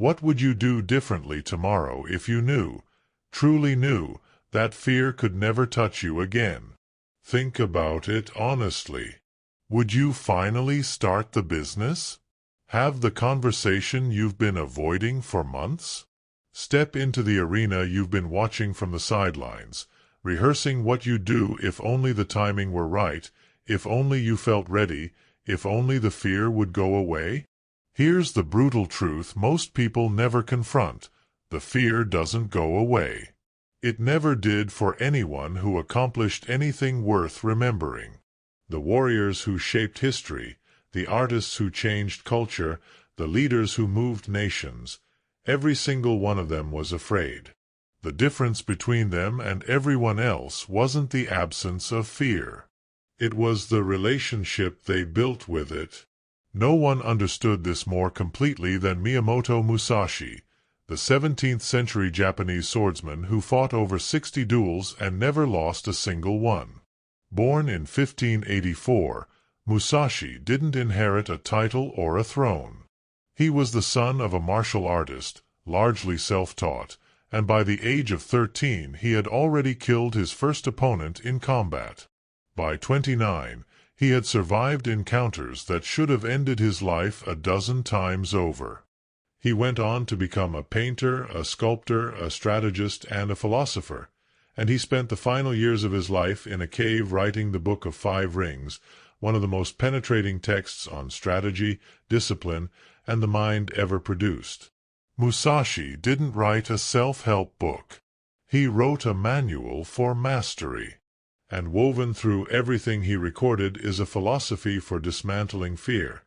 What would you do differently tomorrow if you knew, truly knew, that fear could never touch you again? Think about it honestly. Would you finally start the business? Have the conversation you've been avoiding for months? Step into the arena you've been watching from the sidelines, rehearsing what you'd do if only the timing were right, if only you felt ready, if only the fear would go away? Here's the brutal truth most people never confront. The fear doesn't go away. It never did for anyone who accomplished anything worth remembering. The warriors who shaped history, the artists who changed culture, the leaders who moved nations, every single one of them was afraid. The difference between them and everyone else wasn't the absence of fear. It was the relationship they built with it. No one understood this more completely than Miyamoto Musashi, the 17th-century Japanese swordsman who fought over 60 duels and never lost a single one. Born in 1584, Musashi didn't inherit a title or a throne. He was the son of a martial artist, largely self-taught, and by the age of 13 he had already killed his first opponent in combat. By 29, he had survived encounters that should have ended his life a dozen times over. He went on to become a painter, a sculptor, a strategist, and a philosopher, and he spent the final years of his life in a cave writing the Book of Five Rings, one of the most penetrating texts on strategy, discipline, and the mind ever produced. Musashi didn't write a self-help book. He wrote a manual for mastery. And woven through everything he recorded is a philosophy for dismantling fear,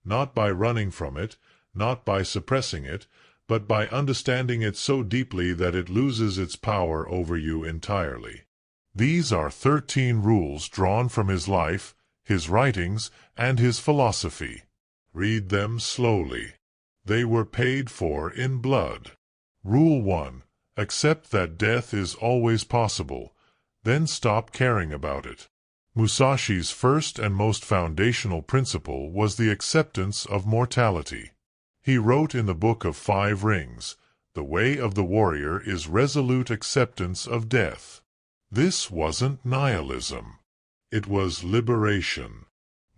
not by running from it, not by suppressing it, but by understanding it so deeply that it loses its power over you entirely. These are 13 rules drawn from his life, his writings, and his philosophy. Read them slowly. They were paid for in blood. Rule 1. Accept that death is always possible. Then stop caring about it. Musashi's first and most foundational principle was the acceptance of mortality. He wrote in the Book of Five Rings, "The way of the warrior is resolute acceptance of death." This wasn't nihilism. It was liberation.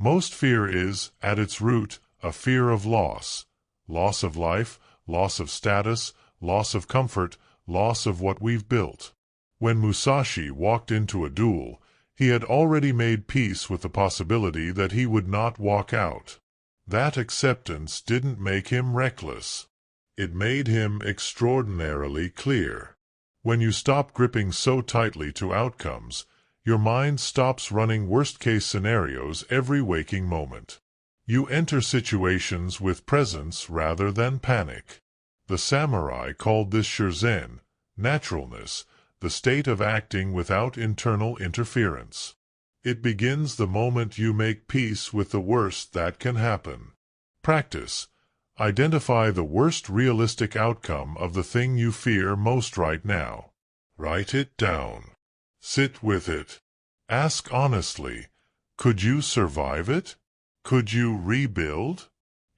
Most fear is, at its root, a fear of loss. Loss of life, loss of status, loss of comfort, loss of what we've built. When Musashi walked into a duel, he had already made peace with the possibility that he would not walk out. That acceptance didn't make him reckless. It made him extraordinarily clear. When you stop gripping so tightly to outcomes, your mind stops running worst-case scenarios every waking moment. You enter situations with presence rather than panic. The samurai called this shurzen, naturalness, the state of acting without internal interference. It begins the moment you make peace with the worst that can happen. Practice. Identify the worst realistic outcome of the thing you fear most right now. Write it down. Sit with it. Ask honestly, could you survive it? Could you rebuild?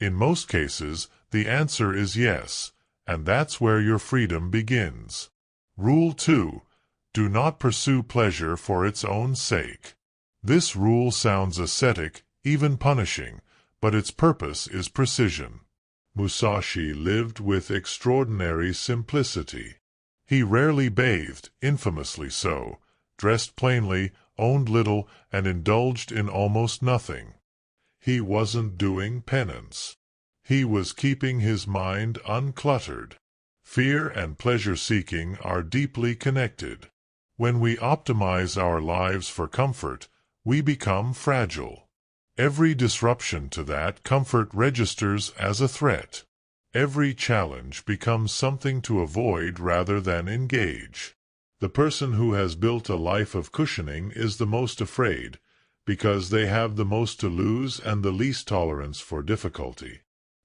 In most cases, the answer is yes, and that's where your freedom begins. Rule 2. Do not pursue pleasure for its own sake. This rule sounds ascetic, even punishing, but its purpose is precision. Musashi lived with extraordinary simplicity. He rarely bathed, infamously so, dressed plainly, owned little, and indulged in almost nothing. He wasn't doing penance. He was keeping his mind uncluttered. Fear and pleasure-seeking are deeply connected. When we optimize our lives for comfort, we become fragile. Every disruption to that comfort registers as a threat. Every challenge becomes something to avoid rather than engage. The person who has built a life of cushioning is the most afraid, because they have the most to lose and the least tolerance for difficulty.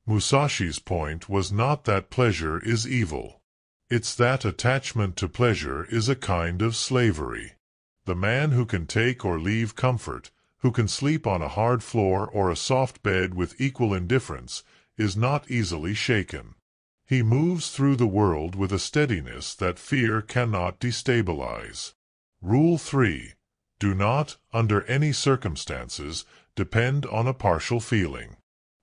Musashi's point was not that pleasure is evil. It's that attachment to pleasure is a kind of slavery. The man who can take or leave comfort, who can sleep on a hard floor or a soft bed with equal indifference, is not easily shaken. He moves through the world with a steadiness that fear cannot destabilize. Rule 3. Do not, under any circumstances, depend on a partial feeling.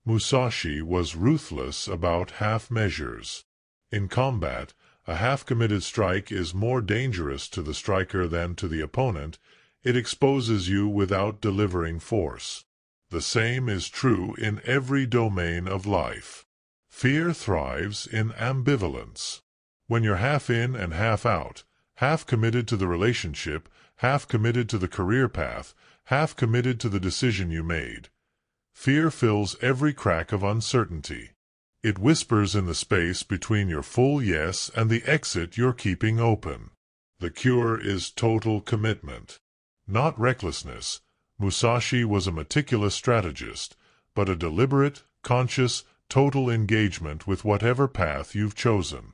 Musashi was ruthless about half measures. In combat, a half-committed strike is more dangerous to the striker than to the opponent. It exposes you without delivering force. The same is true in every domain of life. Fear thrives in ambivalence. When you're half in and half out, half committed to the relationship, half committed to the career path, half committed to the decision you made, fear fills every crack of uncertainty. It whispers in the space between your full yes and the exit you're keeping open. The cure is total commitment. Not recklessness. Musashi was a meticulous strategist, but a deliberate, conscious, total engagement with whatever path you've chosen.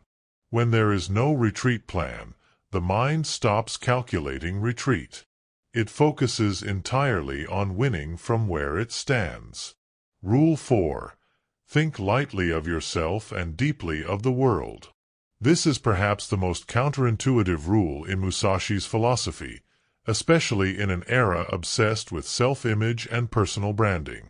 When there is no retreat plan, the mind stops calculating retreat. It focuses entirely on winning from where it stands. Rule 4. Think lightly of yourself and deeply of the world. This is perhaps the most counterintuitive rule in Musashi's philosophy, especially in an era obsessed with self-image and personal branding.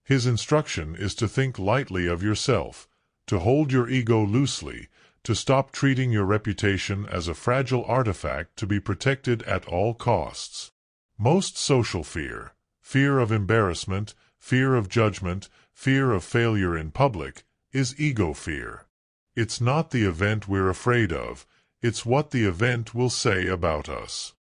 His instruction is to think lightly of yourself, to hold your ego loosely, to stop treating your reputation as a fragile artifact to be protected at all costs. Most social fear, fear of embarrassment, fear of judgment, fear of failure in public, is ego fear. It's not the event we're afraid of, it's what the event will say about us.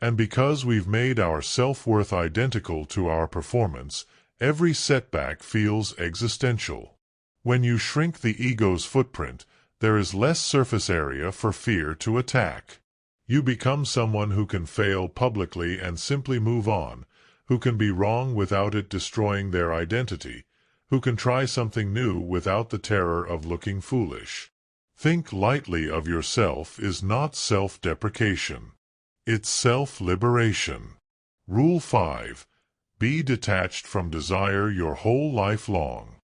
And because we've made our self-worth identical to our performance, every setback feels existential. When you shrink the ego's footprint, there is less surface area for fear to attack. You become someone who can fail publicly and simply move on, who can be wrong without it destroying their identity, who can try something new without the terror of looking foolish. Think lightly of yourself is not self-deprecation. It's self-liberation. Rule 5. Be detached from desire your whole life long.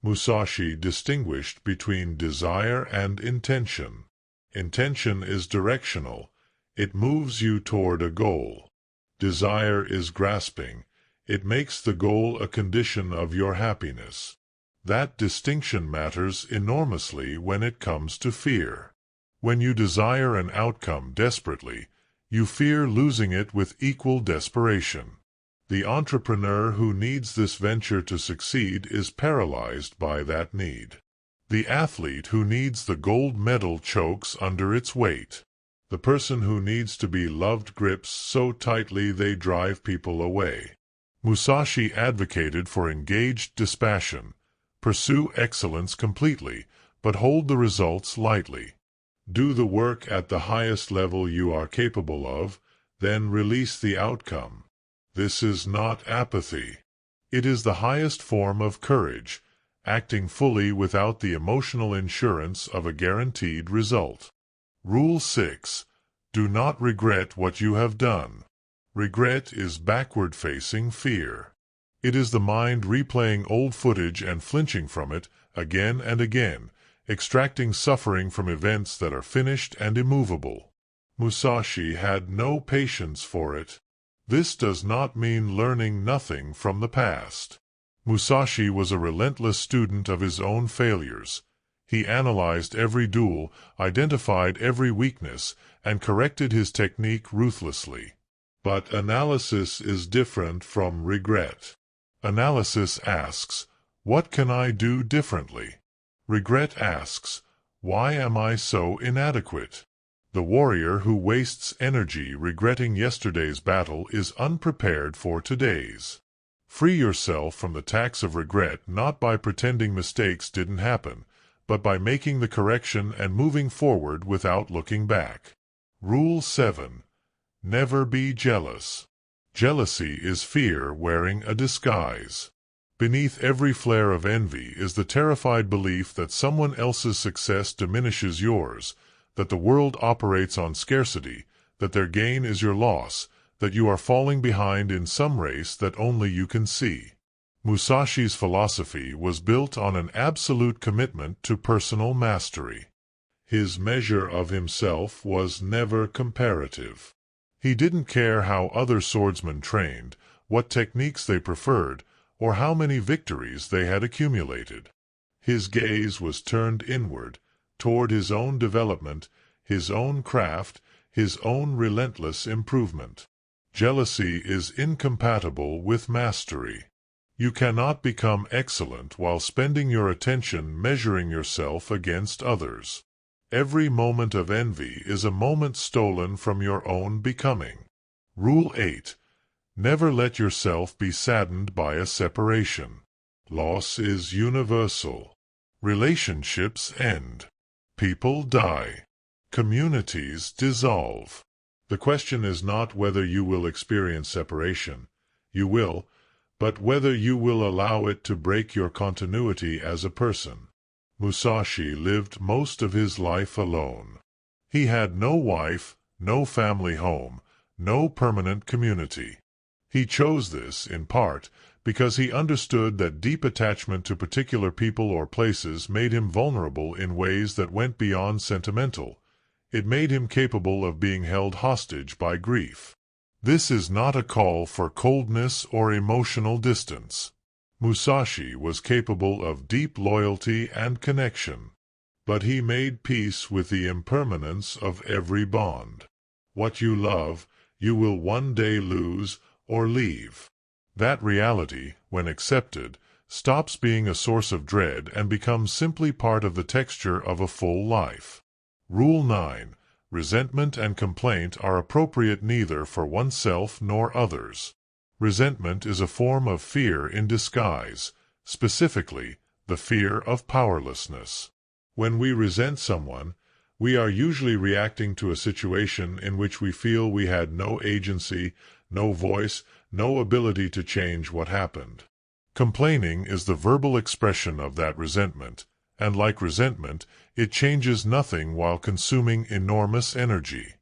Musashi distinguished between desire and intention. Intention is directional. It moves you toward a goal. Desire is grasping. It makes the goal a condition of your happiness. That distinction matters enormously when it comes to fear. When you desire an outcome desperately, you fear losing it with equal desperation. The entrepreneur who needs this venture to succeed is paralyzed by that need. The athlete who needs the gold medal chokes under its weight. The person who needs to be loved grips so tightly they drive people away. Musashi advocated for engaged dispassion. Pursue excellence completely, but hold the results lightly. Do the work at the highest level you are capable of, then release the outcome. This is not apathy. It is the highest form of courage, acting fully without the emotional insurance of a guaranteed result. Rule 6. Do not regret what you have done. Regret is backward-facing fear. It is the mind replaying old footage and flinching from it again and again, extracting suffering from events that are finished and immovable. Musashi had no patience for it. This does not mean learning nothing from the past. Musashi was a relentless student of his own failures. He analyzed every duel, identified every weakness, and corrected his technique ruthlessly. But analysis is different from regret. Analysis asks, what can I do differently? Regret asks, why am I so inadequate? The warrior who wastes energy regretting yesterday's battle is unprepared for today's. Free yourself from the tax of regret not by pretending mistakes didn't happen, but by making the correction and moving forward without looking back. Rule 7. Never be jealous. Jealousy is fear wearing a disguise. Beneath every flare of envy is the terrified belief that someone else's success diminishes yours, that the world operates on scarcity, that their gain is your loss, that you are falling behind in some race that only you can see. Musashi's philosophy was built on an absolute commitment to personal mastery. His measure of himself was never comparative. He didn't care how other swordsmen trained, what techniques they preferred, or how many victories they had accumulated. His gaze was turned inward, toward his own development, his own craft, his own relentless improvement. Jealousy is incompatible with mastery. You cannot become excellent while spending your attention measuring yourself against others. Every moment of envy is a moment stolen from your own becoming. Rule 8. Never let yourself be saddened by a separation. Loss is universal. Relationships end. People die. Communities dissolve. The question is not whether you will experience separation. You will, but whether you will allow it to break your continuity as a person. Musashi lived most of his life alone. He had no wife, no family home, no permanent community. He chose this, in part, because he understood that deep attachment to particular people or places made him vulnerable in ways that went beyond sentimental. It made him capable of being held hostage by grief. This is not a call for coldness or emotional distance. Musashi was capable of deep loyalty and connection, but he made peace with the impermanence of every bond. What you love, you will one day lose or leave. That reality, when accepted, stops being a source of dread and becomes simply part of the texture of a full life. Rule 9. Resentment and complaint are appropriate neither for oneself nor others. Resentment is a form of fear in disguise, specifically, the fear of powerlessness. When we resent someone, we are usually reacting to a situation in which we feel we had no agency, no voice, no ability to change what happened. Complaining is the verbal expression of that resentment, and like resentment, it changes nothing while consuming enormous energy.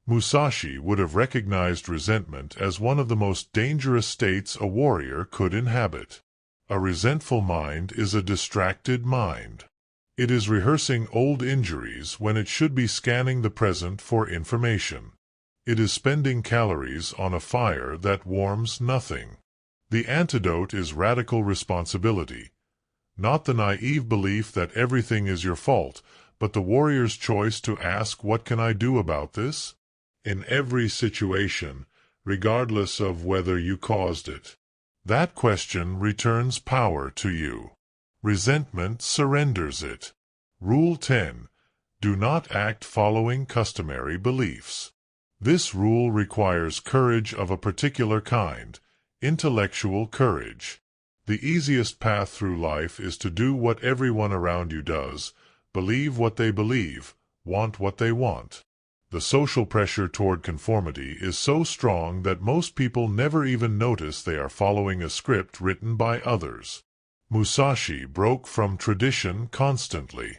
Musashi would have recognized resentment as one of the most dangerous states a warrior could inhabit. A resentful mind is a distracted mind. It is rehearsing old injuries when it should be scanning the present for information. It is spending calories on a fire that warms nothing. The antidote is radical responsibility. Not the naive belief that everything is your fault, but the warrior's choice to ask, what can I do about this? In every situation, regardless of whether you caused it. That question returns power to you. Resentment surrenders it. Rule 10. Do not act following customary beliefs. This rule requires courage of a particular kind, intellectual courage. The easiest path through life is to do what everyone around you does, believe what they believe, want what they want. The social pressure toward conformity is so strong that most people never even notice they are following a script written by others. Musashi broke from tradition constantly.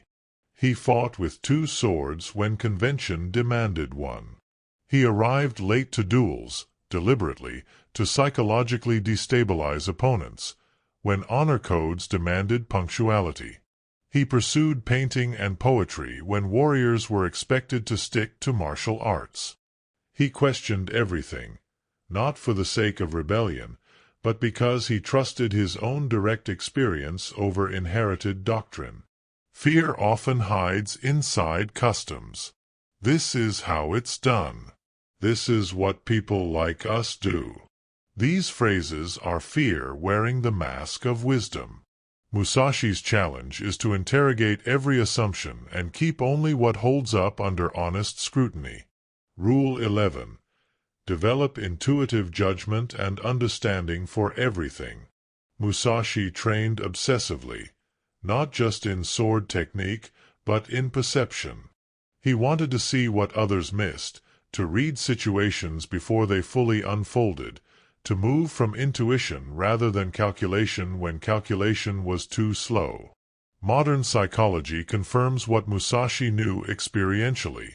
He fought with two swords when convention demanded one. He arrived late to duels, deliberately, to psychologically destabilize opponents, when honor codes demanded punctuality. He pursued painting and poetry when warriors were expected to stick to martial arts. He questioned everything, not for the sake of rebellion, but because he trusted his own direct experience over inherited doctrine. Fear often hides inside customs. This is how it's done. This is what people like us do. These phrases are fear wearing the mask of wisdom. Musashi's challenge is to interrogate every assumption and keep only what holds up under honest scrutiny. Rule 11. Develop intuitive judgment and understanding for everything. Musashi trained obsessively, not just in sword technique, but in perception. He wanted to see what others missed, to read situations before they fully unfolded, to move from intuition rather than calculation when calculation was too slow. Modern psychology confirms what Musashi knew experientially.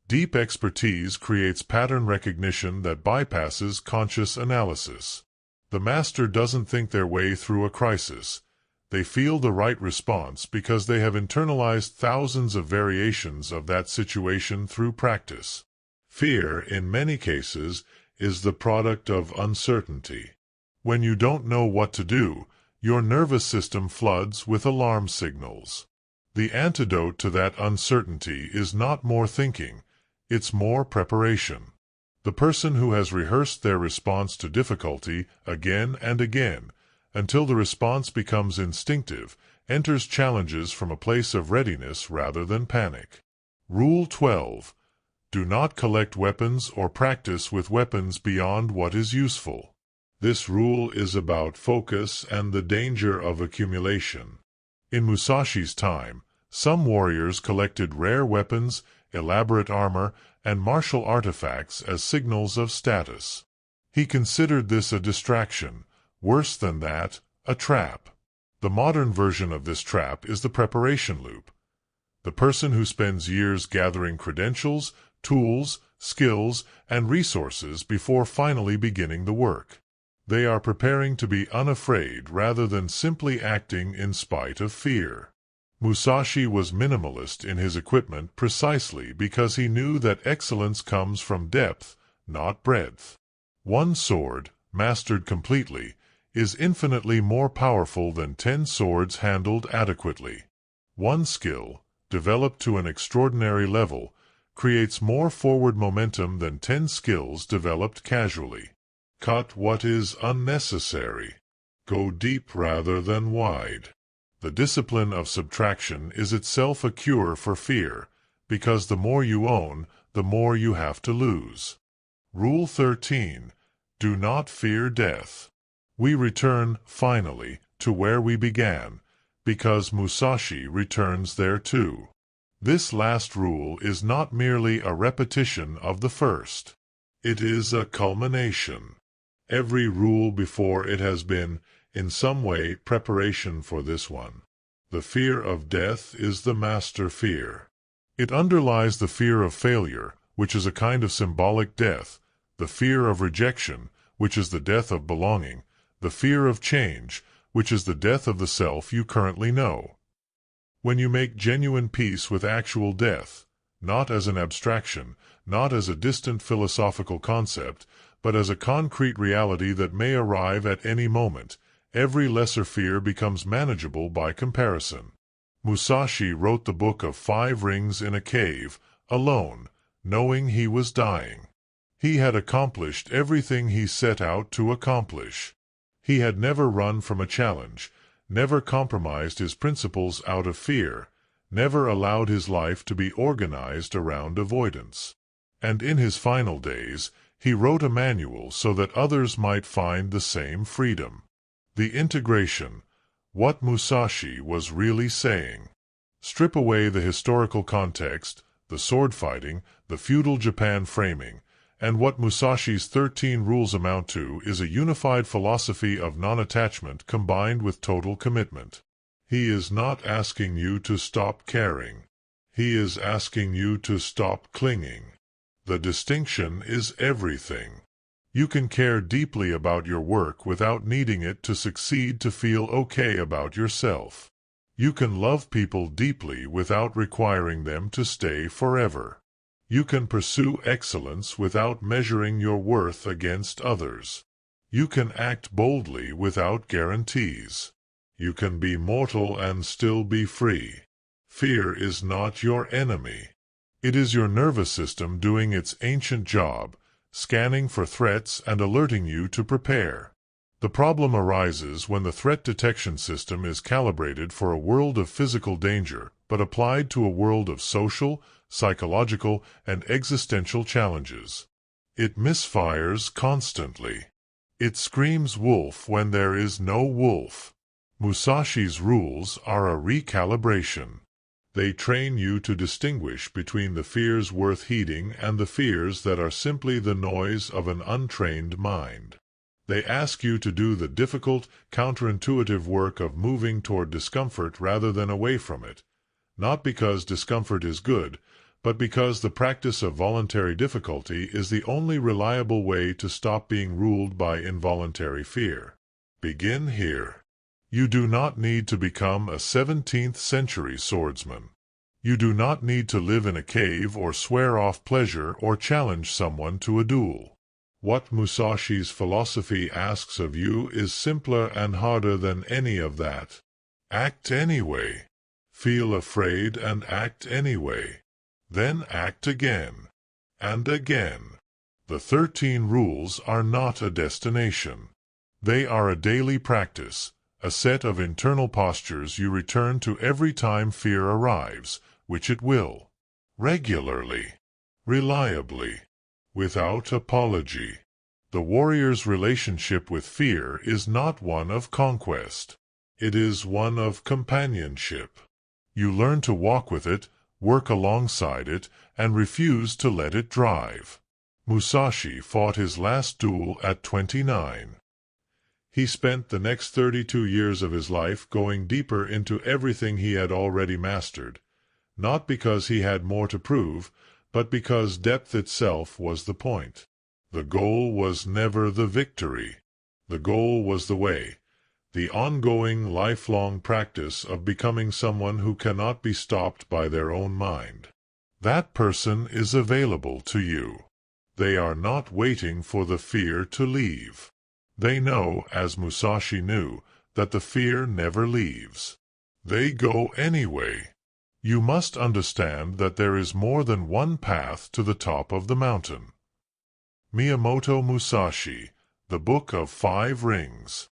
Deep expertise creates pattern recognition that bypasses conscious analysis. The master doesn't think their way through a crisis. They feel the right response because they have internalized thousands of variations of that situation through practice. Fear, in many cases, is the product of uncertainty. When you don't know what to do, your nervous system floods with alarm signals. The antidote to that uncertainty is not more thinking, it's more preparation. The person who has rehearsed their response to difficulty again and again, until the response becomes instinctive, enters challenges from a place of readiness rather than panic. Rule 12. Do not collect weapons or practice with weapons beyond what is useful. This rule is about focus and the danger of accumulation. In Musashi's time, some warriors collected rare weapons, elaborate armor, and martial artifacts as signals of status. He considered this a distraction, worse than that, a trap. The modern version of this trap is the preparation loop. The person who spends years gathering credentials, tools, skills, and resources before finally beginning the work. They are preparing to be unafraid rather than simply acting in spite of fear. Musashi was minimalist in his equipment precisely because he knew that excellence comes from depth, not breadth. One sword, mastered completely, is infinitely more powerful than 10 swords handled adequately. One skill, developed to an extraordinary level, creates more forward momentum than 10 skills developed casually. Cut what is unnecessary. Go deep rather than wide. The discipline of subtraction is itself a cure for fear, because the more you own, the more you have to lose. Rule 13. Do not fear death. We return, finally, to where we began, because Musashi returns there too. This last rule is not merely a repetition of the first. It is a culmination. Every rule before it has been, in some way, preparation for this one. The fear of death is the master fear. It underlies the fear of failure, which is a kind of symbolic death, the fear of rejection, which is the death of belonging, the fear of change, which is the death of the self you currently know. When you make genuine peace with actual death, not as an abstraction, not as a distant philosophical concept, but as a concrete reality that may arrive at any moment, every lesser fear becomes manageable by comparison. Musashi wrote the Book of 5 Rings in a cave, alone, knowing he was dying. He had accomplished everything he set out to accomplish. He had never run from a challenge, never compromised his principles out of fear, never allowed his life to be organized around avoidance. And in his final days, he wrote a manual so that others might find the same freedom. The integration, what Musashi was really saying. Strip away the historical context, the sword fighting, the feudal Japan framing, and what Musashi's 13 rules amount to is a unified philosophy of non-attachment combined with total commitment. He is not asking you to stop caring. He is asking you to stop clinging. The distinction is everything. You can care deeply about your work without needing it to succeed to feel okay about yourself. You can love people deeply without requiring them to stay forever. You can pursue excellence without measuring your worth against others. You can act boldly without guarantees. You can be mortal and still be free. Fear is not your enemy. It is your nervous system doing its ancient job, scanning for threats and alerting you to prepare. The problem arises when the threat detection system is calibrated for a world of physical danger, but applied to a world of social, psychological, and existential challenges. It misfires constantly. It screams wolf when there is no wolf. Musashi's rules are a recalibration. They train you to distinguish between the fears worth heeding and the fears that are simply the noise of an untrained mind. They ask you to do the difficult, counterintuitive work of moving toward discomfort rather than away from it, not because discomfort is good, but because the practice of voluntary difficulty is the only reliable way to stop being ruled by involuntary fear. Begin here. You do not need to become a 17th-century swordsman. You do not need to live in a cave or swear off pleasure or challenge someone to a duel. What Musashi's philosophy asks of you is simpler and harder than any of that. Act anyway. Feel afraid and act anyway. Then act again. And again. The 13 rules are not a destination. They are a daily practice, a set of internal postures you return to every time fear arrives, which it will. Regularly. Reliably. Without apology. The warrior's relationship with fear is not one of conquest. It is one of companionship. You learn to walk with it, work alongside it, and refuse to let it drive. Musashi fought his last duel at 29. He spent the next 32 years of his life going deeper into everything he had already mastered, not because he had more to prove, but because depth itself was the point. The goal was never the victory. The goal was the way, the ongoing, lifelong practice of becoming someone who cannot be stopped by their own mind. That person is available to you. They are not waiting for the fear to leave. They know, as Musashi knew, that the fear never leaves. They go anyway. You must understand that there is more than one path to the top of the mountain. Miyamoto Musashi, The Book of 5 Rings.